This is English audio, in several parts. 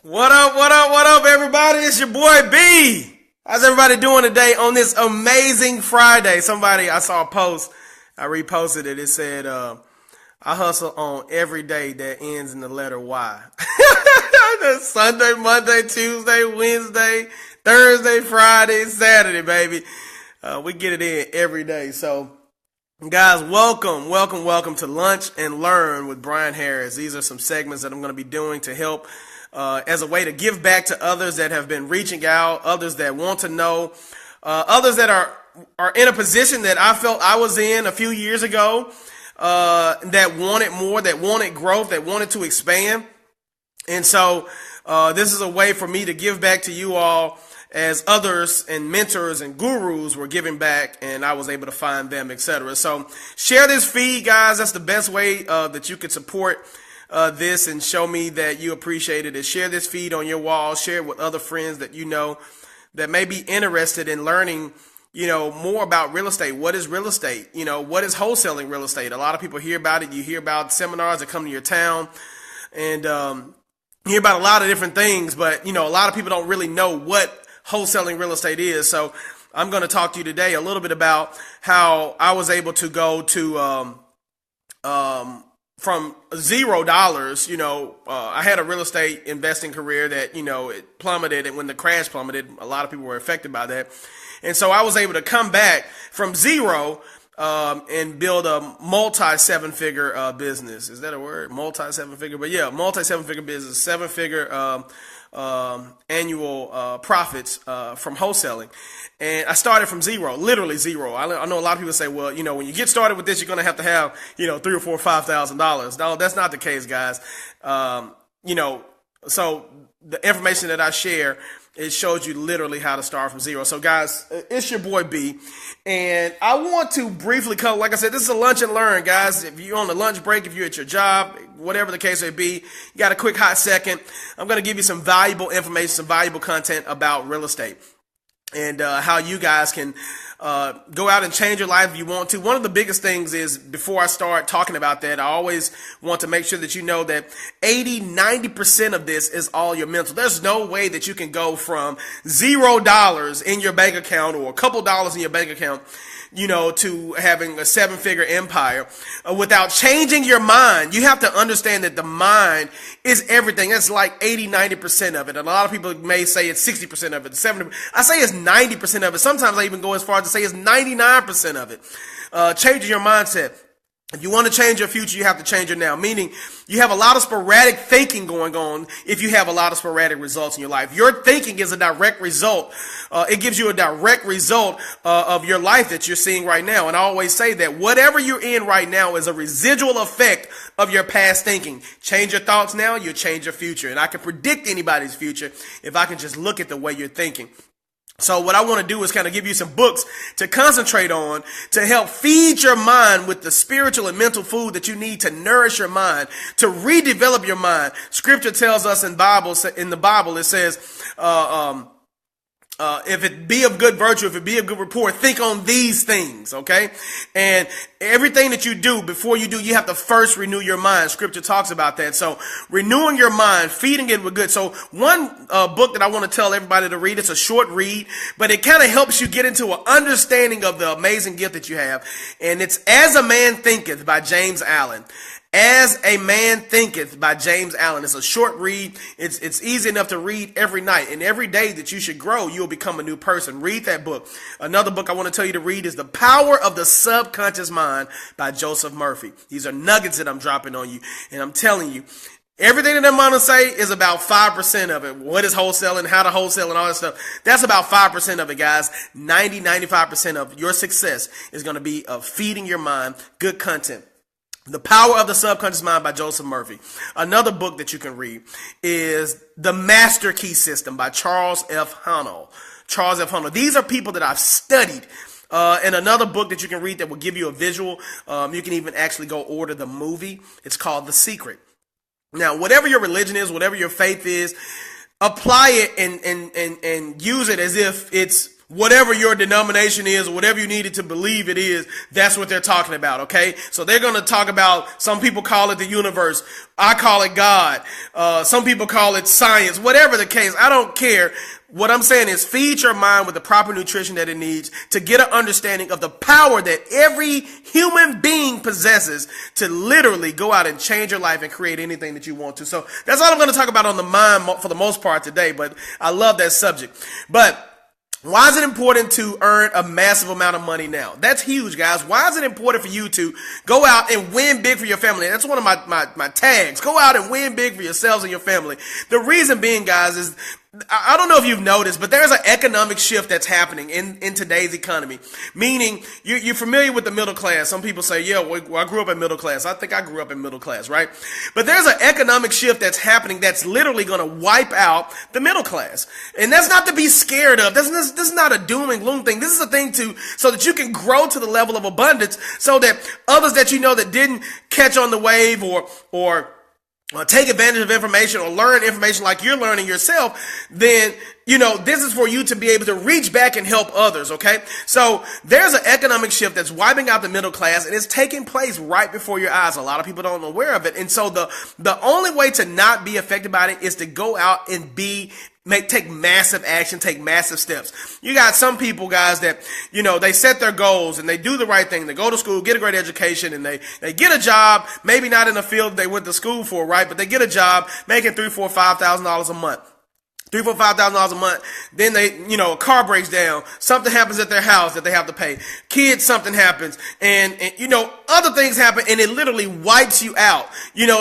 What up, what up, what up, everybody? It's your boy B. How's everybody doing today on this amazing Friday? I saw a post, I reposted it. It said, I hustle on every day that ends in the letter Y. That's Sunday, Monday, Tuesday, Wednesday, Thursday, Friday, Saturday, baby. We get it in every day. So, guys, welcome to Lunch and Learn with Bryan Harris. These are some segments that I'm going to be doing to help as a way to give back to others that have been reaching out, others that want to know, others that are in a position that I felt I was in a few years ago, that wanted more, that wanted growth, that wanted to expand. And so this is a way for me to give back to you all as others and mentors and gurus were giving back, and I was able to find them, etc. So share this feed, guys. That's the best way that you could support this and show me that you appreciate it, is share this feed on your wall, share it with other friends that you know that may be interested in learning, more about real estate. What is real estate? What is wholesaling real estate? A lot of people hear about it. You hear about seminars that come to your town, and you hear about a lot of different things, but a lot of people don't really know what wholesaling real estate is. So I'm going to talk to you today a little bit about how I was able to go to from $0. I had a real estate investing career that it plummeted, and when the crash plummeted, a lot of people were affected by that. And so I was able to come back from zero and build a multi-seven-figure business. Is that a word? Multi-seven-figure? But yeah, multi-seven-figure business, seven-figure annual profits from wholesaling. And I started from zero, literally zero. I know a lot of people say, well, when you get started with this, you're going to have $3,000 or $4,000 or $5,000. No, that's not the case, guys. So the information that I share, it shows you literally how to start from zero. So, guys, it's your boy B, and I want to briefly cover, like I said, this is a lunch and learn, guys. If you're on the lunch break, if you're at your job, whatever the case may be, you got a quick hot second, I'm going to give you some valuable information, some valuable content about real estate, and how you guys can go out and change your life if you want to. One of the biggest things is, before I start talking about that, I always want to make sure that you know that 80-90% of this is all your mental. There's no way that you can go from $0 in your bank account or a couple dollars in your bank account, to having a seven-figure empire without changing your mind. You have to understand that the mind is everything. It's like 80-90% of it. And a lot of people may say it's 60% of it, 70%. I say it's 90% of it. Sometimes I even go as far as to say it's 99% of it. Changing your mindset. If you want to change your future, you have to change it now. Meaning, you have a lot of sporadic thinking going on if you have a lot of sporadic results in your life. Your thinking is a direct result. It gives you a direct result of your life that you're seeing right now. And I always say that whatever you're in right now is a residual effect of your past thinking. Change your thoughts now, you'll change your future. And I can predict anybody's future if I can just look at the way you're thinking. So what I want to do is kind of give you some books to concentrate on to help feed your mind with the spiritual and mental food that you need to nourish your mind, to redevelop your mind. Scripture tells us in the Bible, it says, if it be of good virtue, if it be of good report, think on these things, okay? And everything that you do, before you do, you have to first renew your mind. Scripture talks about that. So renewing your mind, feeding it with good. So one book that I want to tell everybody to read, it's a short read, but it kind of helps you get into an understanding of the amazing gift that you have. And it's As a Man Thinketh by James Allen. As a Man Thinketh by James Allen. It's a short read. It's easy enough to read every night. And every day that you should grow, you'll become a new person. Read that book. Another book I want to tell you to read is The Power of the Subconscious Mind by Joseph Murphy. These are nuggets that I'm dropping on you. And I'm telling you, everything that I'm going to say is about 5% of it. What is wholesaling, how to wholesale, and all that stuff. That's about 5% of it, guys. 90-95% of your success is going to be of feeding your mind good content. The Power of the Subconscious Mind by Joseph Murphy. Another book that you can read is The Master Key System by Charles F. Hunnell. Charles F. Hunnell. These are people that I've studied. And another book that you can read that will give you a visual. You can even actually go order the movie. It's called The Secret. Now, whatever your religion is, whatever your faith is, apply it and use it as if it's whatever your denomination is, or whatever you needed to believe it is, that's what they're talking about, okay? So they're going to talk about, some people call it the universe. I call it God. Some people call it science. Whatever the case, I don't care. What I'm saying is feed your mind with the proper nutrition that it needs to get an understanding of the power that every human being possesses to literally go out and change your life and create anything that you want to. So that's all I'm going to talk about on the mind for the most part today, but I love that subject. But why is it important to earn a massive amount of money now? That's huge, guys. Why is it important for you to go out and win big for your family? That's one of my tags. Go out and win big for yourselves and your family. The reason being, guys, is I don't know if you've noticed, but there's an economic shift that's happening in today's economy. Meaning, you're familiar with the middle class. Some people say, yeah, well, I grew up in middle class. I think I grew up in middle class, right? But there's an economic shift that's happening that's literally going to wipe out the middle class. And that's not to be scared of. This is not a doom and gloom thing. This is a thing so that you can grow to the level of abundance so that others that you know that didn't catch on the wave or take advantage of information or learn information like you're learning yourself, then, this is for you to be able to reach back and help others, okay? So there's an economic shift that's wiping out the middle class, and it's taking place right before your eyes. A lot of people don't know aware of it. And so the only way to not be affected by it is to go out and take massive action, take massive steps. You got some people, guys, that, they set their goals and they do the right thing. They go to school, get a great education, and they get a job, maybe not in the field they went to school for, right? But they get a job making $3,000, $4,000, $5,000 a month. $3,000, $4,000, $5,000 a month. Then a car breaks down. Something happens at their house that they have to pay. Kids, something happens. And other things happen, and it literally wipes you out.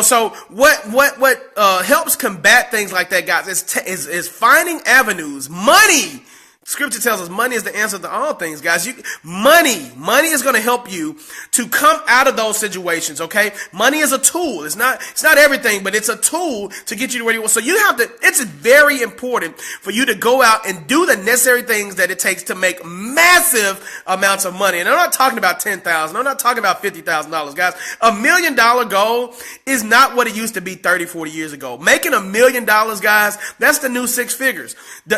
So what helps combat things like that, guys, is finding avenues. Money. Scripture tells us money is the answer to all things, guys. Money is going to help you to come out of those situations, okay? Money is a tool. It's not everything, but it's a tool to get you to where you want. So it's very important for you to go out and do the necessary things that it takes to make massive amounts of money. And I'm not talking about $10,000. I'm not talking about $50,000, guys. $1 million goal is not what it used to be 30, 40 years ago. Making $1 million, guys, that's the new six figures.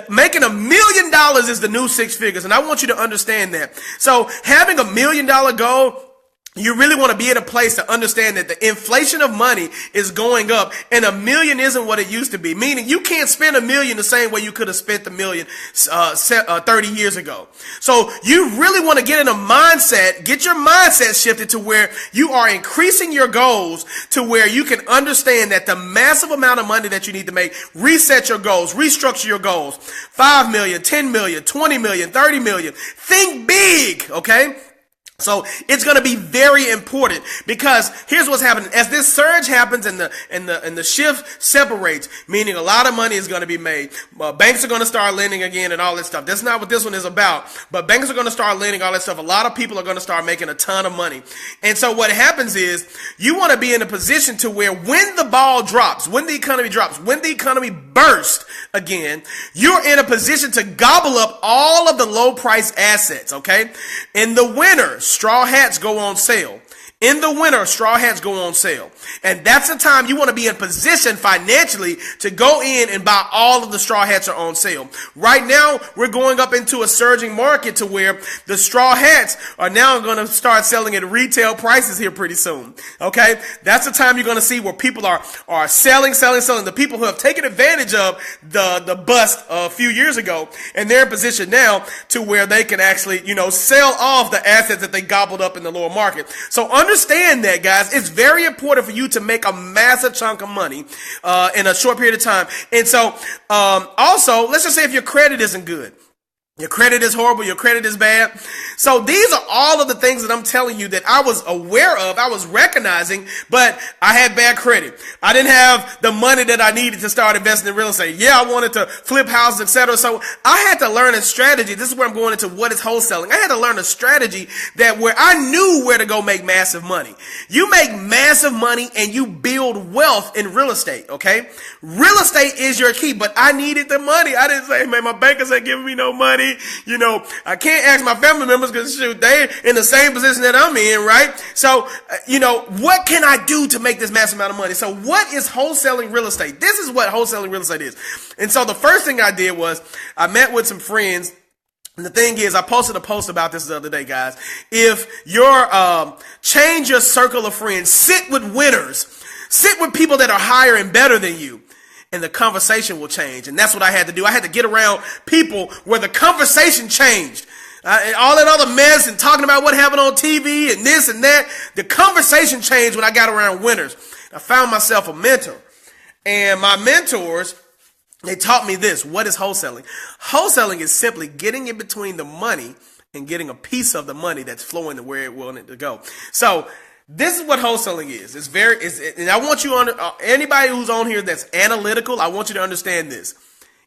Making $1 million is the new six figures, and I want you to understand that. So having $1 million goal, you really want to be in a place to understand that the inflation of money is going up, and $1 million isn't what it used to be. Meaning you can't spend $1 million the same way you could have spent $1 million 30 years ago. So you really want to get in a mindset, get your mindset shifted to where you are increasing your goals to where you can understand that the massive amount of money that you need to make, reset your goals, restructure your goals. 5 million, 10 million, 20 million, 30 million. Think big, okay? So it's going to be very important, because here's what's happening. As this surge happens and the shift separates, meaning a lot of money is going to be made. Banks are going to start lending again and all that stuff. That's not what this one is about, but banks are going to start lending, all that stuff. A lot of people are going to start making a ton of money. And so what happens is you want to be in a position to where when the ball drops, when the economy drops, when the economy bursts again, you're in a position to gobble up all of the low price assets, okay? In the winter, straw hats go on sale. In the winter, straw hats go on sale. And that's the time you want to be in position financially to go in and buy all of the straw hats are on sale. Right now, we're going up into a surging market to where the straw hats are now going to start selling at retail prices here pretty soon. Okay? That's the time you're going to see where people are selling. The people who have taken advantage of the bust a few years ago, and they're in position now to where they can actually, sell off the assets that they gobbled up in the lower market. So understand that, guys. It's very important for you to make a massive chunk of money in a short period of time. And so also, let's just say if your credit isn't good. Your credit is horrible. Your credit is bad. So these are all of the things that I'm telling you that I was aware of. I was recognizing, but I had bad credit. I didn't have the money that I needed to start investing in real estate. Yeah, I wanted to flip houses, etc. So I had to learn a strategy. This is where I'm going into what is wholesaling. I had to learn a strategy that where I knew where to go make massive money. You make massive money and you build wealth in real estate, okay? Real estate is your key, but I needed the money. I didn't say, man, my bankers ain't giving me no money. I can't ask my family members because shoot, they're in the same position that I'm in, right? So, what can I do to make this massive amount of money? So what is wholesaling real estate? This is what wholesaling real estate is. And so the first thing I did was I met with some friends And the thing is, I posted a post about this the other day, guys. If you're, change your circle of friends, sit with winners, sit with people that are higher and better than you, and the conversation will change. And that's what I had to do. I had to get around people where the conversation changed. And all that other mess and talking about what happened on TV and this and that, the conversation changed when I got around winners. I found myself a mentor. And my mentors, they taught me this. What is wholesaling? Wholesaling is simply getting in between the money and getting a piece of the money that's flowing to where it wanted to go. So this is what wholesaling is. And I want you on, anybody who's on here that's analytical, I want you to understand this.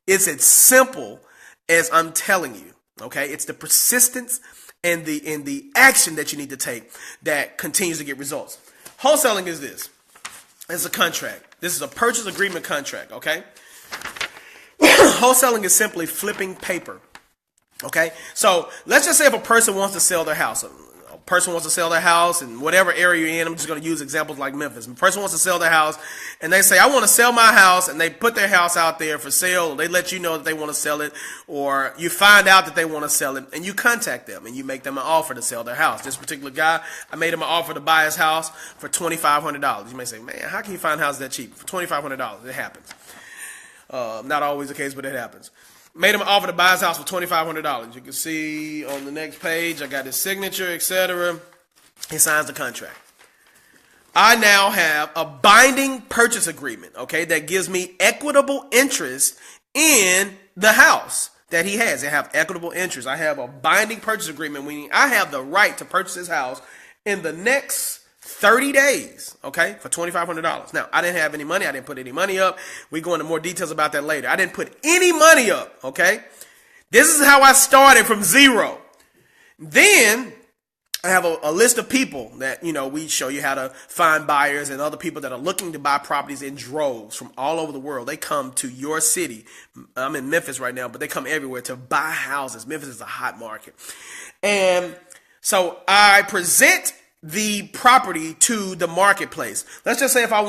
It's as simple as I'm telling you. Okay, it's the persistence and the action that you need to take that continues to get results. Wholesaling is this. It's a contract. This is a purchase agreement contract. Okay. Wholesaling is simply flipping paper. Okay. So let's just say if a person wants to sell their house. A person wants to sell their house in whatever area you're in. I'm just going to use examples like Memphis. A person wants to sell their house and they say, I want to sell my house, and they put their house out there for sale. They let you know that they want to sell it, or you find out that they want to sell it, and you contact them and you make them an offer to sell their house. This particular guy, I made him an offer to buy his house for $2,500. You may say, man, how can you find houses that cheap? For $2,500. It happens. Not always the case, but it happens. Made him an offer to buy his house for $2,500. You can see on the next page, I got his signature, etc. He signs the contract. I now have a binding purchase agreement, okay, that gives me equitable interest in the house that he has. I have equitable interest. I have a binding purchase agreement, meaning I have the right to purchase his house in the next 30 days, okay, for $2,500. Now, I didn't have any money. I didn't put any money up. We go into more details about that later. I didn't put any money up, okay? This is how I started from zero. Then I have a list of people that, we show you how to find buyers and other people that are looking to buy properties in droves from all over the world. They come to your city. I'm in Memphis right now, but they come everywhere to buy houses. Memphis is a hot market. And so I present the property to the marketplace. Let's just say I'm just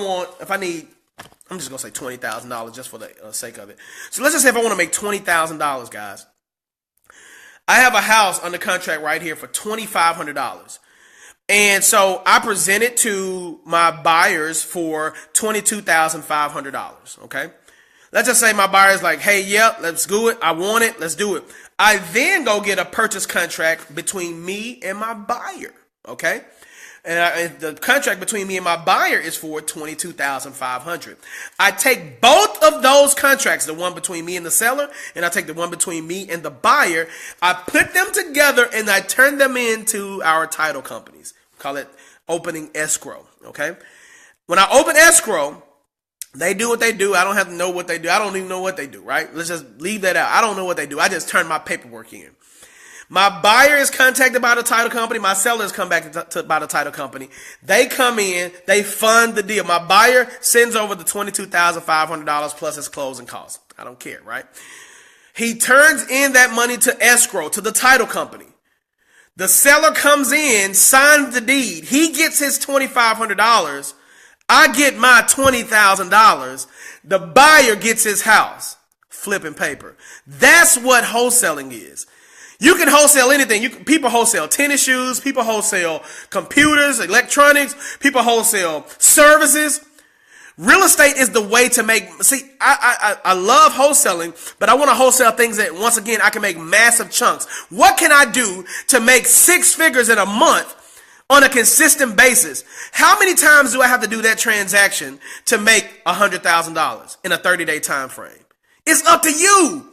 going to say $20,000 just for the sake of it. So let's just say if I want to make $20,000, guys, I have a house under contract right here for $2,500. And so I present it to my buyers for $22,500. Okay. Let's just say my buyer's like, hey, yep, let's do it. I want it. Let's do it. I then go get a purchase contract between me and my buyer. Okay. And the contract between me and my buyer is for $22,500. I take both of those contracts, the one between me and the seller, and I take the one between me and the buyer. I put them together and I turn them into our title companies. Call it opening escrow. Okay. When I open escrow, they do what they do. I don't have to know what they do. I don't even know what they do, right? Let's just leave that out. I don't know what they do. I just turn my paperwork in. My buyer is contacted by the title company. My seller is come back by the title company. They come in. They fund the deal. My buyer sends over the $22,500 plus his closing costs. I don't care, right? He turns in that money to escrow, to the title company. The seller comes in, signs the deed. He gets his $2,500. I get my $20,000. The buyer gets his house. Flipping paper. That's what wholesaling is. You can wholesale anything. People wholesale tennis shoes. People wholesale computers, electronics. People wholesale services. Real estate is the way to make. See, I love wholesaling, but I want to wholesale things that, once again, I can make massive chunks. What can I do to make 6 figures in a month on a consistent basis? How many times do I have to do that transaction to make $100,000 in a 30-day time frame? It's up to you.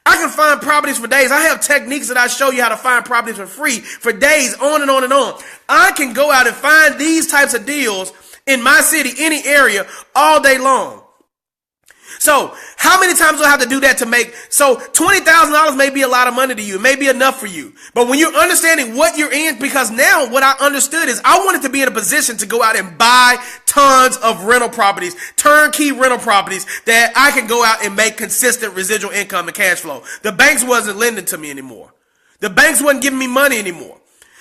I can find properties for days. I have techniques that I show you how to find properties for free for days, on and on and on. I can go out and find these types of deals in my city, any area, all day long. So how many times do I have to do that to make? So $20,000 may be a lot of money to you. It may be enough for you. But when you're understanding what you're in, because now what I understood is I wanted to be in a position to go out and buy tons of rental properties, turnkey rental properties that I can go out and make consistent residual income and cash flow. The banks wasn't lending to me anymore. The banks wasn't giving me money anymore.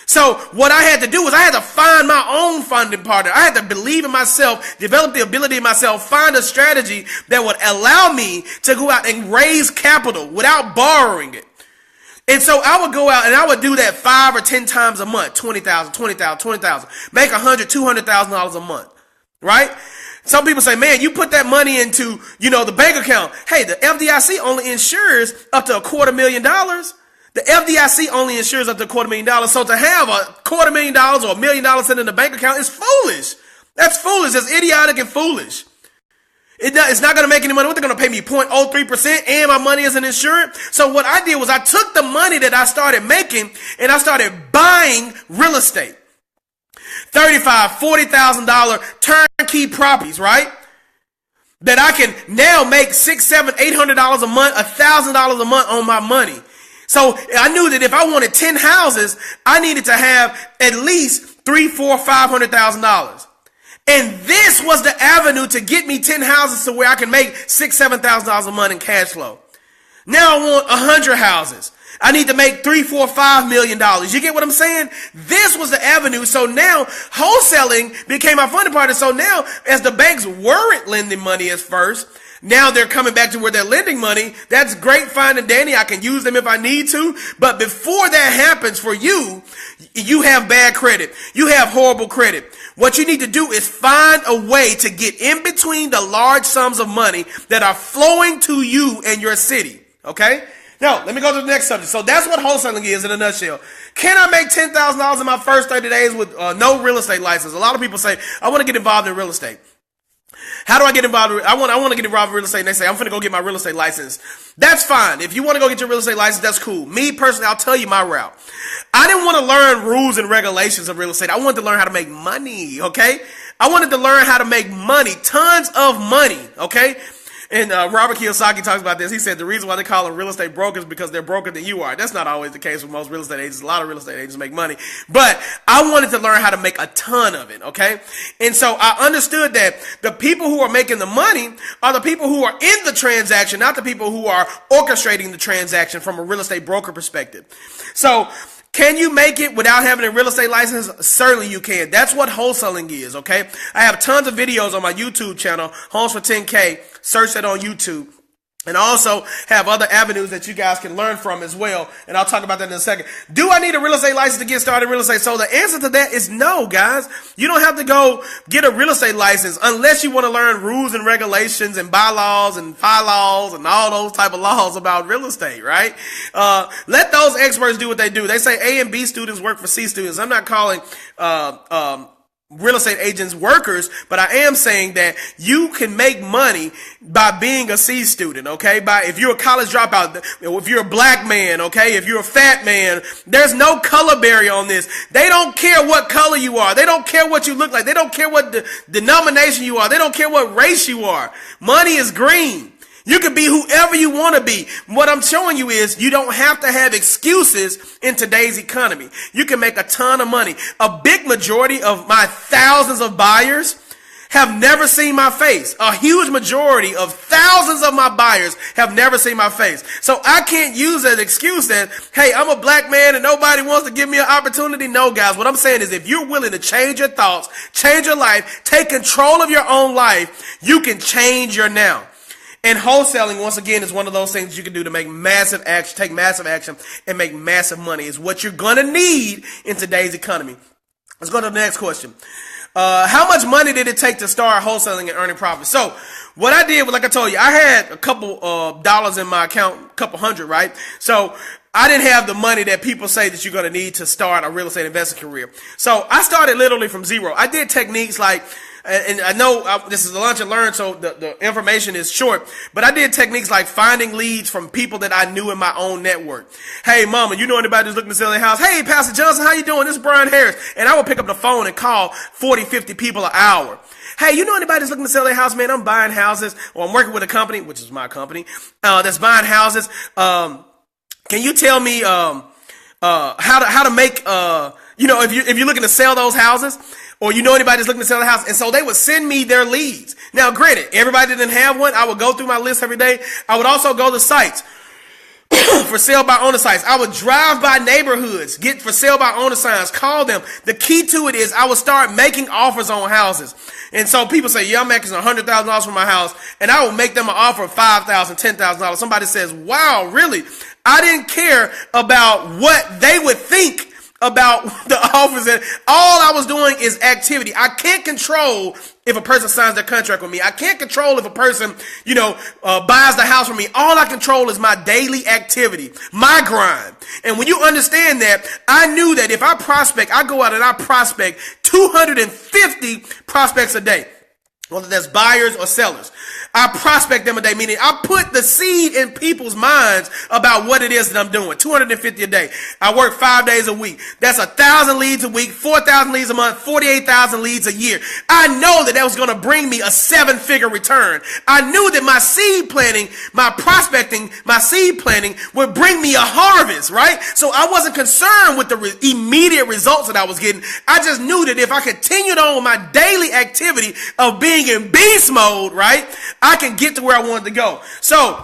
So what I had to do was I had to find my own funding partner. I had to believe in myself, develop the ability in myself, find a strategy that would allow me to go out and raise capital without borrowing it. And so I would go out and I would do that 5 or 10 times a month, 20,000, 20,000, 20,000, make $100,000, $200,000 a month, right? Some people say, man, you put that money into, the bank account. Hey, the FDIC only insures up to $250,000. The FDIC only insures up to $250,000. So to have $250,000 or $1 million sitting in the bank account is foolish. That's foolish. That's idiotic and foolish. It's not going to make any money. What, they're going to pay me 0.03% and my money isn't insured? So what I did was I took the money that I started making and I started buying real estate. $35,000, $40,000 turnkey properties, right? That I can now make $600, $700, $800 a month, $1,000 a month on my money. So I knew that if I wanted 10 houses, I needed to have at least $300,000, $400,000, $500,000. And this was the avenue to get me 10 houses to where I can make $6,000, $7,000 a month in cash flow. Now I want 100 houses. I need to make $3, $4, $5 million. You get what I'm saying? This was the avenue. So now wholesaling became my funding partner. So now as the banks weren't lending money at first, now they're coming back to where they're lending money. That's great, fine, and dandy. I can use them if I need to. But before that happens for you, you have bad credit. You have horrible credit. What you need to do is find a way to get in between the large sums of money that are flowing to you and your city. Okay? Now, let me go to the next subject. So that's what wholesaling is in a nutshell. Can I make $10,000 in my first 30 days with no real estate license? A lot of people say, I want to get involved in real estate. How do I get involved? I want to get involved in real estate. And they say, I'm going to go get my real estate license. That's fine. If you want to go get your real estate license, that's cool. Me personally, I'll tell you my route. I didn't want to learn rules and regulations of real estate. I wanted to learn how to make money. Okay. I wanted to learn how to make money, tons of money. Okay. And Robert Kiyosaki talks about this. He said the reason why they call them real estate brokers is because they're broker than you are. That's not always the case with most real estate agents. A lot of real estate agents make money. But I wanted to learn how to make a ton of it, okay? And so I understood that the people who are making the money are the people who are in the transaction, not the people who are orchestrating the transaction from a real estate broker perspective. So can you make it without having a real estate license? Certainly you can. That's what wholesaling is, okay? I have tons of videos on my YouTube channel, Homes for 10K. Search that on YouTube. And I also have other avenues that you guys can learn from as well. And I'll talk about that in a second. Do I need a real estate license to get started in real estate? So the answer to that is no, guys. You don't have to go get a real estate license unless you want to learn rules and regulations and bylaws and bylaws and all those type of laws about real estate, right? Let those experts do what they do. They say A and B students work for C students. I'm not calling, real estate agents workers, but I am saying that you can make money by being a C student, okay? If you're a college dropout, if you're a black man, okay? If you're a fat man, there's no color barrier on this. They don't care what color you are. They don't care what you look like. They don't care what denomination you are. They don't care what race you are. Money is green. You can be whoever you want to be. What I'm showing you is you don't have to have excuses in today's economy. You can make a ton of money. A big majority of my thousands of buyers have never seen my face. A huge majority of thousands of my buyers have never seen my face. So I can't use that excuse that, hey, I'm a black man and nobody wants to give me an opportunity. No, guys, what I'm saying is if you're willing to change your thoughts, change your life, take control of your own life, you can change your now. And wholesaling, once again, is one of those things you can do to make massive action, take massive action and make massive money. It's what you're going to need in today's economy. Let's go to the next question. How much money did it take to start wholesaling and earning profits? So what I did was, like I told you, I had a couple dollars in my account, a couple hundred, right? So I didn't have the money that people say that you're going to need to start a real estate investing career. So I started literally from zero. I did techniques like, and I know this is a lunch and learn, so the information is short, but I did techniques like finding leads from people that I knew in my own network. Hey, mama, you know anybody that's looking to sell their house? Hey, Pastor Johnson, how you doing? This is Bryan Harris. And I would pick up the phone and call 40, 50 people an hour. Hey, you know anybody that's looking to sell their house? Man, I'm buying houses, or I'm working with a company, which is my company, that's buying houses. Can you tell me how to make, if you're looking to sell those houses, or you know anybody that's looking to sell a house. And so they would send me their leads. Now, granted, everybody didn't have one. I would go through my list every day. I would also go to sites for sale by owner sites. I would drive by neighborhoods, get for sale by owner signs, call them. The key to it is I would start making offers on houses. And so people say, yeah, I'm making $100,000 for my house. And I will make them an offer of $5,000, $10,000. Somebody says, wow, really? I didn't care about what they would think about the offers. And all I was doing is activity. I can't control if a person signs their contract with me. I can't control if a person, buys the house from me. All I control is my daily activity, my grind. And when you understand that, I knew that if I prospect, I go out and I prospect 250 prospects a day, whether that's buyers or sellers. I prospect them a day, meaning I put the seed in people's minds about what it is that I'm doing. 250 a day. I work 5 days a week. That's 1,000 leads a week, 4,000 leads a month, 48,000 leads a year. I know that was going to bring me a 7-figure return. I knew that my seed planting, my prospecting, my seed planting would bring me a harvest, right? So I wasn't concerned with the immediate results that I was getting. I just knew that if I continued on with my daily activity of being in beast mode, right, I can get to where I wanted to go. So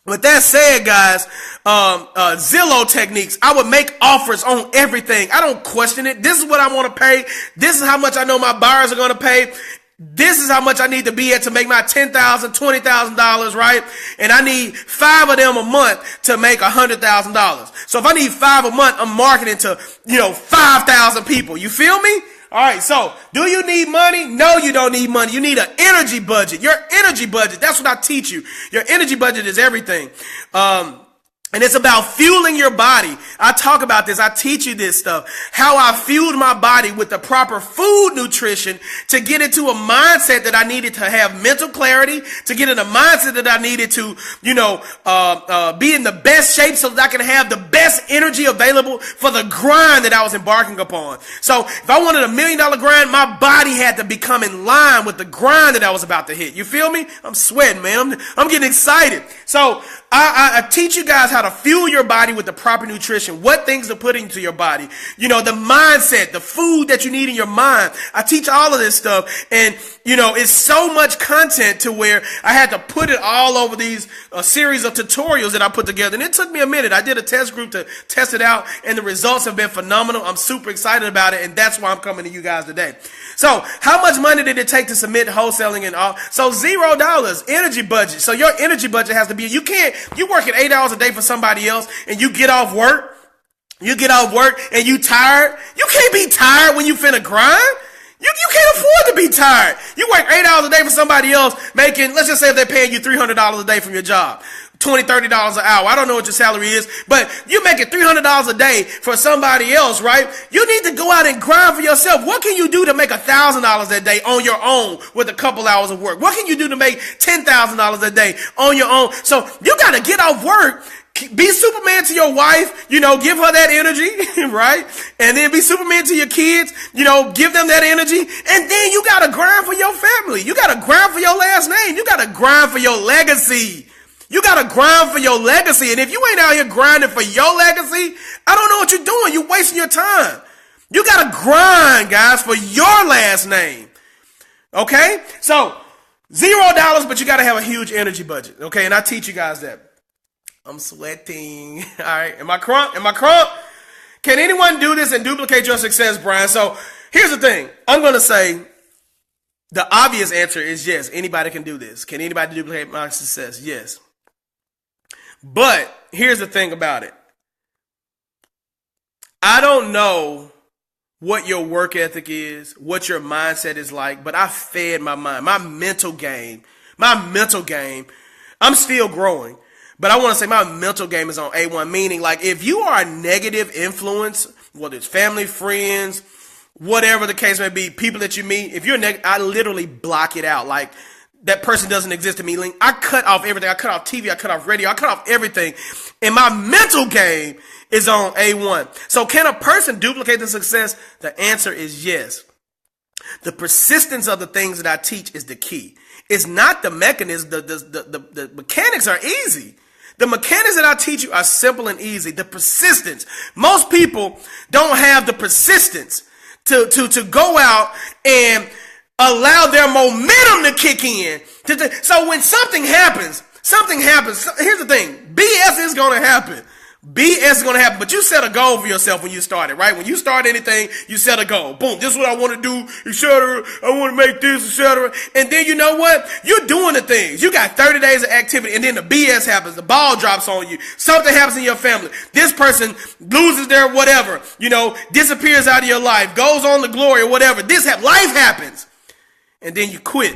with that said, guys, Zillow techniques, I would make offers on everything. I don't question it. This is what I want to pay. This is how much I know my buyers are going to pay. This is how much I need to be at to make my $10,000, $20,000, right? And I need 5 of them a month to make $100,000. So if I need 5 a month, I'm marketing to, 5,000 people. You feel me? All right, so do you need money? No, you don't need money. You need an energy budget. Your energy budget, that's what I teach you. Your energy budget is everything. And it's about fueling your body. I talk about this. I teach you this stuff. How I fueled my body with the proper food nutrition to get into a mindset that I needed to have mental clarity, to get in a mindset that I needed to, be in the best shape so that I can have the best energy available for the grind that I was embarking upon. So if I wanted $1 million grind, my body had to become in line with the grind that I was about to hit. You feel me? I'm sweating, man. I'm getting excited. So I teach you guys how to fuel your body with the proper nutrition, what things to put into your body, the mindset, the food that you need in your mind. I teach all of this stuff, and it's so much content to where I had to put it all over these series of tutorials that I put together, and it took me a minute. I did a test group to test it out, and the results have been phenomenal. I'm super excited about it, and that's why I'm coming to you guys today. So how much money did it take to submit wholesaling and all? So $0 energy budget. So your energy budget has to be, you working 8 hours a day for somebody else, and you get off work and you tired. You can't be tired when you finna grind. You can't afford to be tired. You work 8 hours a day for somebody else making, let's just say if they're paying you $300 a day from your job. $20, $30 an hour. I don't know what your salary is, but you're making $300 a day for somebody else, right? You need to go out and grind for yourself. What can you do to make $1,000 a day on your own with a couple hours of work? What can you do to make $10,000 a day on your own? So you got to get off work. Be Superman to your wife, give her that energy, right? And then be Superman to your kids, give them that energy. And then you got to grind for your family. You got to grind for your last name. You got to grind for your legacy. You got to grind for your legacy. And if you ain't out here grinding for your legacy, I don't know what you're doing. You're wasting your time. You got to grind, guys, for your last name. Okay? So $0, but you got to have a huge energy budget. Okay? And I teach you guys that. I'm sweating. All right. Am I crunk? Can anyone do this and duplicate your success, Bryan? So here's the thing. I'm going to say the obvious answer is yes. Anybody can do this. Can anybody duplicate my success? Yes. But here's the thing about it. I don't know what your work ethic is, what your mindset is like, but I fed my mind, my mental game, I'm still growing. But I want to say my mental game is on A1, meaning like if you are a negative influence, whether it's family, friends, whatever the case may be, people that you meet, if you're negative, I literally block it out. Like that person doesn't exist to me. I cut off everything. I cut off TV. I cut off radio. I cut off everything. And my mental game is on A1. So can a person duplicate the success? The answer is yes. The persistence of the things that I teach is the key. It's not the mechanism. The mechanics are easy. The mechanics that I teach you are simple and easy. The persistence. Most people don't have the persistence to go out and allow their momentum to kick in. So when something happens, here's the thing. BS is going to happen. BS is going to happen, but you set a goal for yourself when you start it, right? When you start anything, you set a goal. Boom, this is what I want to do, etc. I want to make this, etc. And then you know what? You're doing the things. You got 30 days of activity, and then the BS happens. The ball drops on you. Something happens in your family. This person loses their whatever, disappears out of your life, goes on to glory or whatever. Life happens. And then you quit.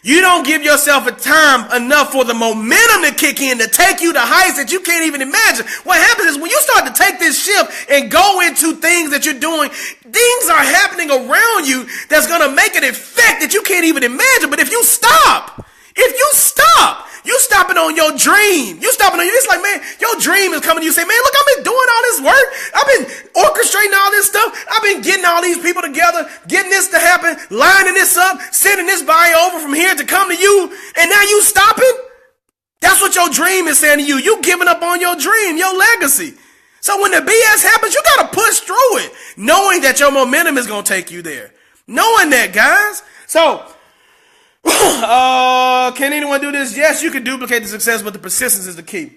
You don't give yourself a time enough for the momentum to kick in to take you to heights that you can't even imagine. What happens is when you start to take this ship and go into things that you're doing, things are happening around you that's going to make an effect that you can't even imagine. But if you stop, you stopping on your dream. It's like, man, your dream is coming to you. Say, man, look, I've been doing all this work. I've been orchestrating all this stuff. I've been getting all these people together, getting this to happen, lining this up, sending this buyer over from here to come to you. And now you stopping? That's what your dream is saying to you. You giving up on your dream, your legacy. So when the BS happens, you got to push through it, knowing that your momentum is going to take you there. Knowing that, guys. So, can anyone do this? Yes, you can duplicate the success, but the persistence is the key.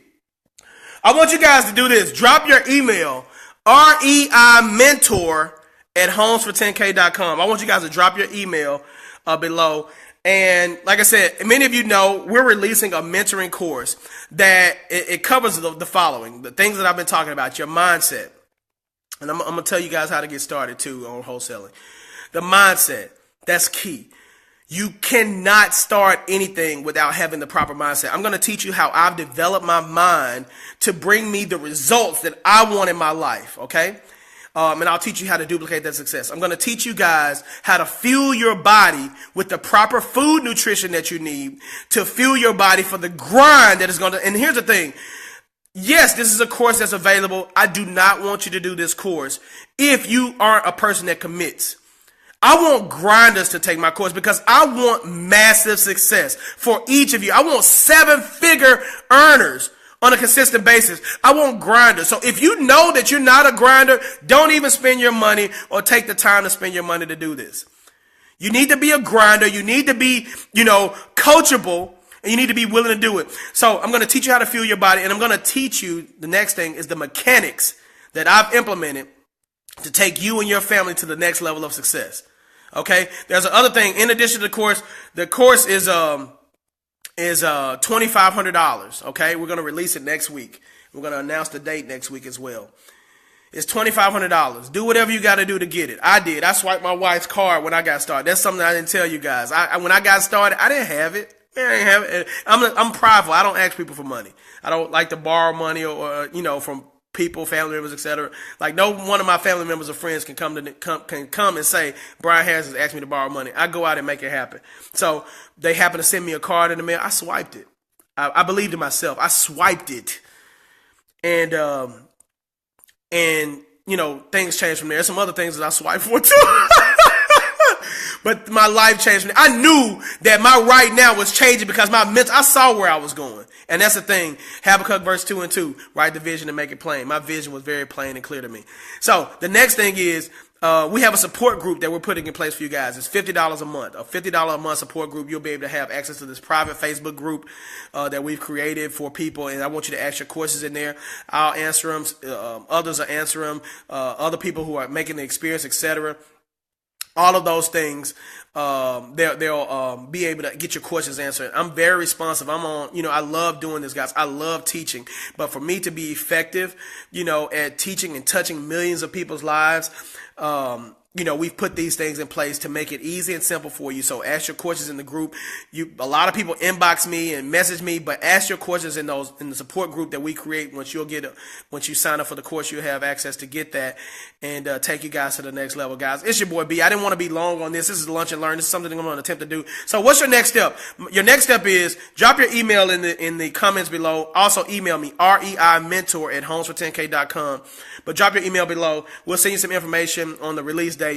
I want you guys to do this. Drop your email, reimentor@homesfor10k.com. I want you guys to drop your email below. And like I said, many of you know we're releasing a mentoring course that it covers the following, the things that I've been talking about, your mindset. And I'm going to tell you guys how to get started too on wholesaling. The mindset, that's key. You cannot start anything without having the proper mindset. I'm going to teach you how I've developed my mind to bring me the results that I want in my life, okay? And I'll teach you how to duplicate that success. I'm going to teach you guys how to fuel your body with the proper food nutrition that you need to fuel your body for the grind that is going to, and here's the thing. Yes, this is a course that's available. I do not want you to do this course if you aren't a person that commits. I want grinders to take my course because I want massive success for each of you. I want 7-figure earners on a consistent basis. I want grinders. So if you know that you're not a grinder, don't even spend your money or take the time to spend your money to do this. You need to be a grinder. You need to be, coachable, and you need to be willing to do it. So I'm going to teach you how to fuel your body, and I'm going to teach you, the next thing is the mechanics that I've implemented to take you and your family to the next level of success. Okay? There's another thing. In addition to the course is $2,500. Okay? We're going to release it next week. We're going to announce the date next week as well. It's $2,500. Do whatever you got to do to get it. I did. I swiped my wife's card when I got started. That's something I didn't tell you guys. When I got started, I didn't have it. I didn't have it. I'm prideful. I don't ask people for money. I don't like to borrow money or from people, family members, etc. Like no one of my family members or friends can come and say, Bryan Harris has asked me to borrow money. I go out and make it happen. So they happen to send me a card in the mail. I swiped it. I believed in myself. I swiped it. And things changed from there. There's some other things that I swiped for too. But my life changed from there. I knew that my right now was changing because I saw where I was going. And that's the thing. Habakkuk verse 2:2, write the vision and make it plain. My vision was very plain and clear to me. So the next thing is, we have a support group that we're putting in place for you guys. It's $50 a month. A $50 a month support group. You'll be able to have access to this private Facebook group that we've created for people. And I want you to ask your questions in there. I'll answer them. Others will answer them. Other people who are making the experience, etc. All of those things, they'll be able to get your questions answered. I'm very responsive. I love doing this, guys. I love teaching. But for me to be effective, at teaching and touching millions of people's lives, we've put these things in place to make it easy and simple for you. So ask your questions in the group. A lot of people inbox me and message me, but ask your questions in the support group that we create. Once you sign up for the course, you'll have access to get that and take you guys to the next level, guys. It's your boy B. I didn't want to be long on this. This is Lunch and Learn. This is something I'm going to attempt to do. So what's your next step? Your next step is drop your email in the comments below. Also email me, reimentor@homesfor10k.com. But drop your email below. We'll send you some information on the release date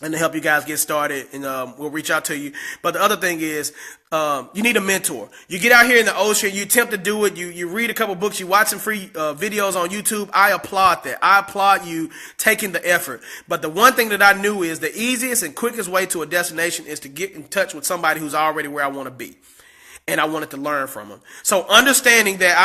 and to help you guys get started, and we'll reach out to you. But the other thing is, you need a mentor. You get out here in the ocean, you attempt to do it, you read a couple books, you watch some free videos on YouTube. I applaud that. I applaud you taking the effort. But the one thing that I knew is the easiest and quickest way to a destination is to get in touch with somebody who's already where I want to be. and I wanted to learn from him. So understanding that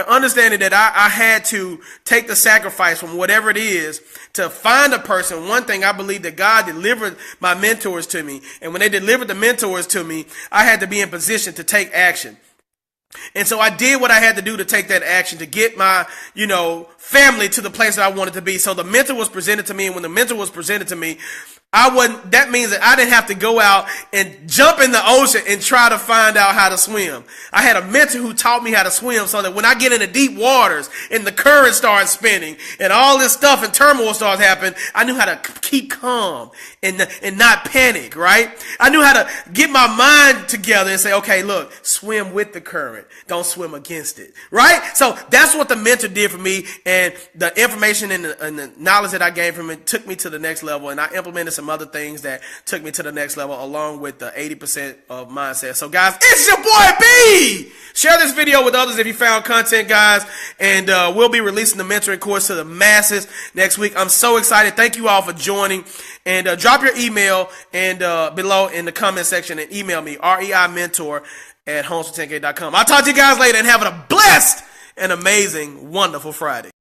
understanding that I had to take the sacrifice from whatever it is to find a person. One thing, I believe that God delivered my mentors to me. And when they delivered the mentors to me, I had to be in position to take action. And so I did what I had to do to take that action to get my, family to the place that I wanted to be. So the mentor was presented to me. And when the mentor was presented to me, that means that I didn't have to go out and jump in the ocean and try to find out how to swim. I had a mentor who taught me how to swim so that when I get into deep waters and the current starts spinning and all this stuff and turmoil starts happening, I knew how to keep calm and not panic, right? I knew how to get my mind together and say, okay, look, swim with the current. Don't swim against it, right? So that's what the mentor did for me, and the information and the knowledge that I gained from it took me to the next level, and I implemented some other things that took me to the next level along with the 80% of mindset. So guys, it's your boy B. Share this video with others if you found content, guys, and we'll be releasing the mentoring course to the masses next week. I'm so excited. Thank you all for joining, and drop your email and below in the comment section and email me, reimentor@homes10k.com. I'll talk to you guys later and have a blessed and amazing, wonderful Friday.